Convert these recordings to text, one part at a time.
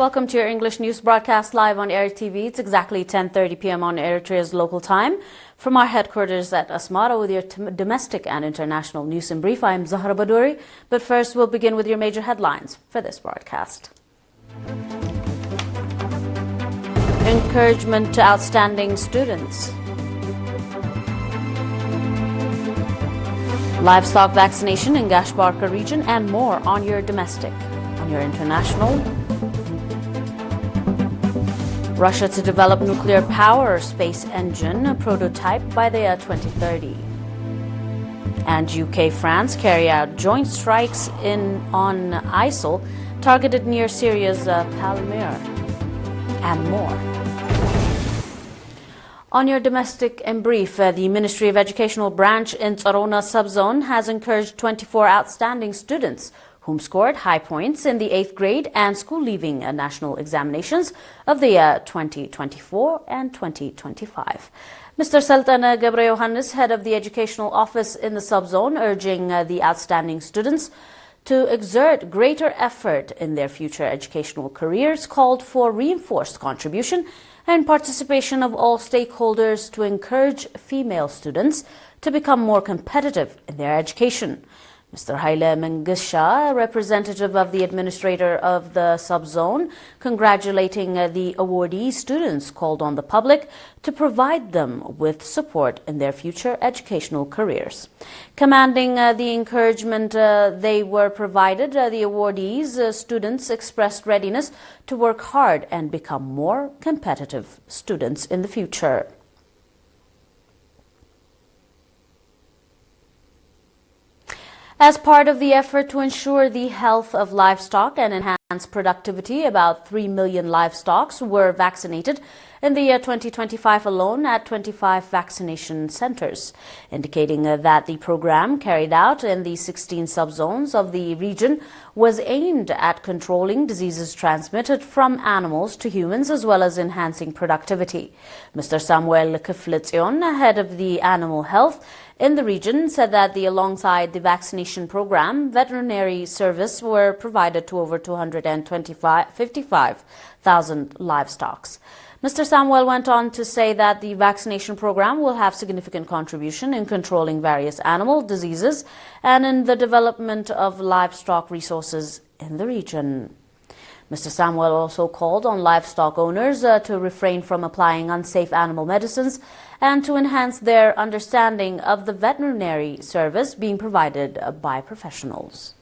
Welcome to your English news broadcast live on ERi-TV. It's exactly 10:30 p.m. on Eritrea's local time. From our headquarters at Asmara with your domestic and international news in brief, I'm Zahra Badouri. But first, we'll begin with your major headlines for this broadcast. Encouragement to outstanding students. Livestock vaccination in Gashbarka region and more on your domestic. On your international, Russia to develop nuclear power space engine, a prototype by the year 2030. And UK-France carry out joint strikes on ISIL targeted near Syria's Palmyra. And more. On your domestic in brief, the Ministry of Educational branch in Arona subzone has encouraged 24 outstanding students whom scored high points in the 8th grade and school-leaving national examinations of the year 2024 and 2025. Mr. Saltana Gabriel Yohannes, head of the educational office in the subzone, urging the outstanding students to exert greater effort in their future educational careers, called for reinforced contribution and participation of all stakeholders to encourage female students to become more competitive in their education. Mr. Haile Mengisha, representative of the administrator of the subzone, congratulating the awardee students, called on the public to provide them with support in their future educational careers. Commanding the encouragement they were provided, the awardees students expressed readiness to work hard and become more competitive students in the future. As part of the effort to ensure the health of livestock and enhance productivity, about 3 million livestock were vaccinated in the year 2025 alone at 25 vaccination centers, indicating that the program carried out in the 16 subzones of the region was aimed at controlling diseases transmitted from animals to humans as well as enhancing productivity. Mr. Samuel Kiflitzion, head of the animal health in the region, said that alongside the vaccination program, veterinary service were provided to over 255,000 livestock. Mr. Samuel went on to say that the vaccination program will have significant contribution in controlling various animal diseases and in the development of livestock resources in the region. Mr. Samuel also called on livestock owners to refrain from applying unsafe animal medicines and to enhance their understanding of the veterinary service being provided by professionals.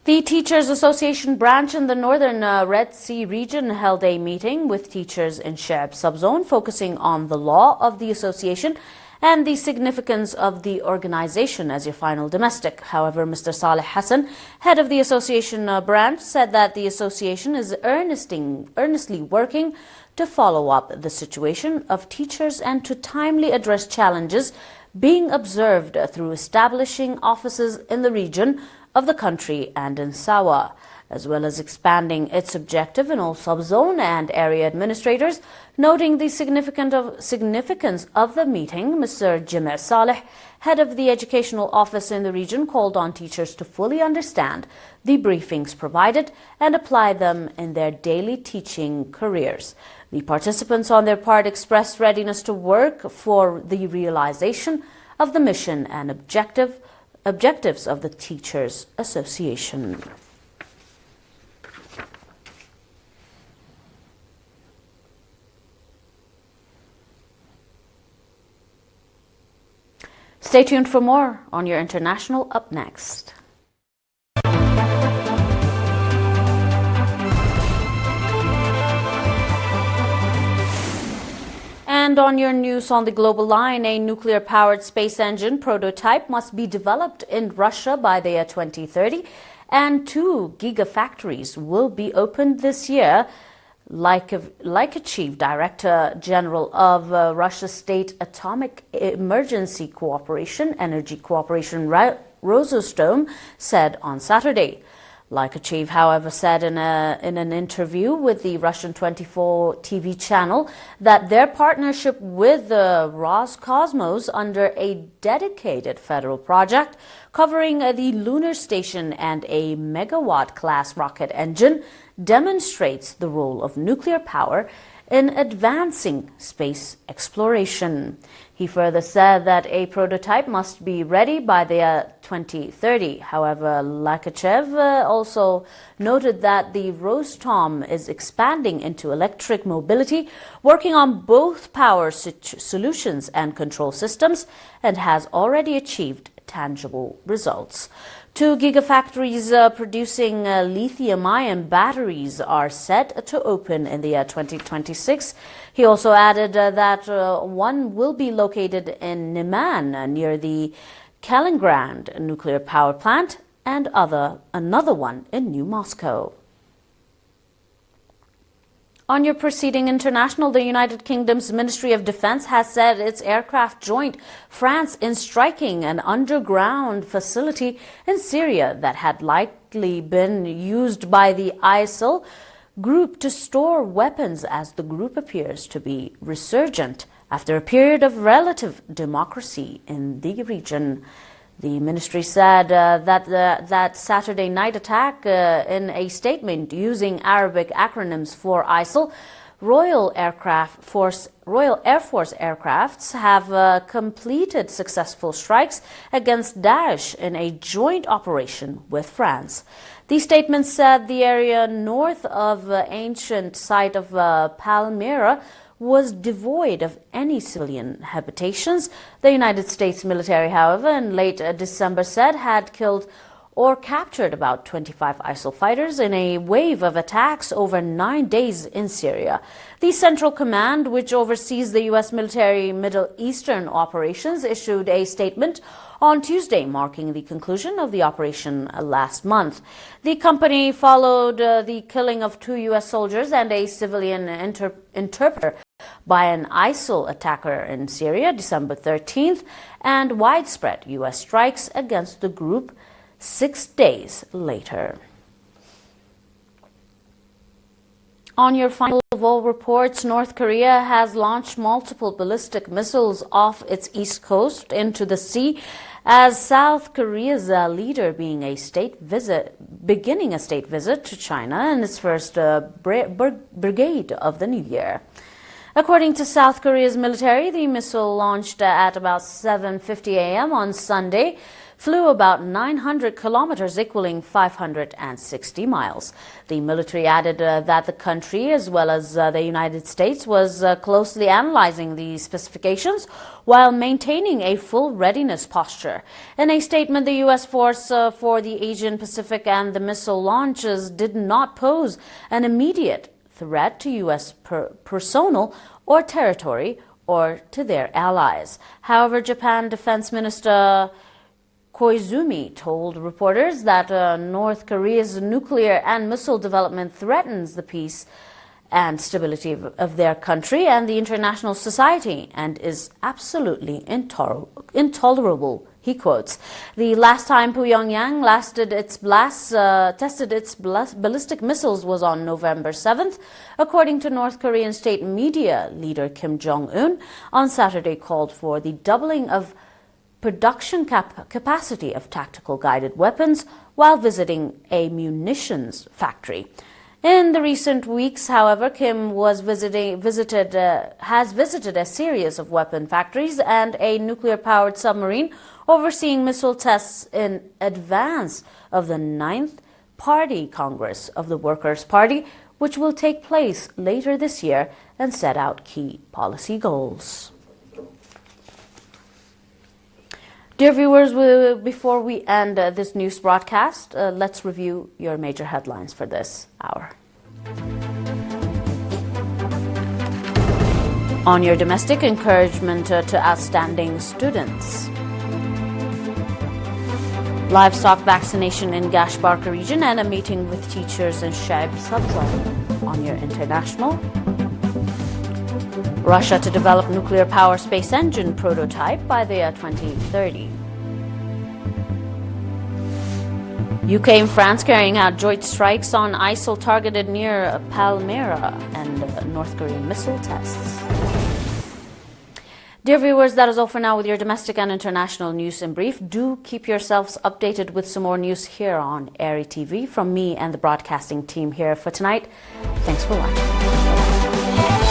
The Teachers Association branch in the northern Red Sea region held a meeting with teachers in Sheb subzone focusing on the law of the association and the significance of the organization as your final domestic. However, Mr. Saleh Hassan, head of the association branch, said that the association is earnestly working to follow up the situation of teachers and to timely address challenges being observed through establishing offices in the region of the country and in Sawa, as well as expanding its objective in all subzone and area administrators. Noting the significance of the meeting, Mr. Jimir Saleh, head of the educational office in the region, called on teachers to fully understand the briefings provided and apply them in their daily teaching careers. The participants on their part expressed readiness to work for the realization of the mission and objectives of the Teachers Association. Stay tuned for more on your international up next. And on your news on the global line, a nuclear-powered space engine prototype must be developed in Russia by the year 2030, and 2 gigafactories will be opened this year. Like a chief director general of Russia's State Atomic Emergency Energy Cooperation, Rosostom, said on Saturday. Likachev, however, said in an interview with the Russian 24 TV channel that their partnership with Roscosmos under a dedicated federal project covering the lunar station and a megawatt-class rocket engine, demonstrates the role of nuclear power in advancing space exploration. He further said that a prototype must be ready by the year 2030. However, Lakachev also noted that the Rostom is expanding into electric mobility, working on both power solutions and control systems, and has already achieved tangible results. 2 gigafactories producing lithium-ion batteries are set to open in the year 2026. He also added that one will be located in Neman near the Kaliningrad nuclear power plant and another one in New Moscow. On your proceeding international, the United Kingdom's Ministry of Defense has said its aircraft joined France in striking an underground facility in Syria that had likely been used by the ISIL group to store weapons, as the group appears to be resurgent after a period of relative democracy in the region. The ministry said that Saturday night attack in a statement using Arabic acronyms for ISIL, Royal Air Force aircrafts have completed successful strikes against Daesh in a joint operation with France. The statement said the area north of the ancient site of Palmyra was devoid of any civilian habitations. The United States military, however, in late December said had killed or captured about 25 ISIL fighters in a wave of attacks over 9 days in Syria. The Central Command, which oversees the U.S. military Middle Eastern operations, issued a statement on Tuesday marking the conclusion of the operation last month. The company followed the killing of 2 U.S. soldiers and a civilian interpreter by an ISIL attacker in Syria December 13th, and widespread U.S. strikes against the group 6 days later. On your final of all reports, North Korea has launched multiple ballistic missiles off its east coast into the sea, as South Korea's leader beginning a state visit to China in its first brigade of the new year. According to South Korea's military, the missile launched at about 7:50 a.m. on Sunday flew about 900 kilometers, equaling 560 miles. The military added that the country, as well as the United States, was closely analyzing the specifications while maintaining a full readiness posture. In a statement, the U.S. force for the Asian Pacific and the missile launches did not pose an immediate threat to U.S. personnel or territory or to their allies. However, Japan Defense Minister Koizumi told reporters that North Korea's nuclear and missile development threatens the peace and stability of their country and the international society and is absolutely intolerable. He quotes, "The last time Pyongyang tested its ballistic missiles was on November 7th, according to North Korean state media. Leader Kim Jong-un on Saturday called for the doubling of production capacity of tactical guided weapons while visiting a munitions factory. In the recent weeks, however, Kim has visited a series of weapon factories and a nuclear-powered submarine, overseeing missile tests in advance of the 9th Party Congress of the Workers' Party, which will take place later this year and set out key policy goals." Dear viewers, before we end this news broadcast, let's review your major headlines for this hour. On your domestic, encouragement to outstanding students. Livestock vaccination in Gashbarka region and a meeting with teachers in Shaib subzone. On your international, Russia to develop nuclear power space engine prototype by the year 2030. UK and France carrying out joint strikes on ISIL targeted near Palmyra and North Korean missile tests. Dear viewers, that is all for now with your domestic and international news in brief. Do keep yourselves updated with some more news here on ERi-TV from me and the broadcasting team here for tonight. Thanks for watching.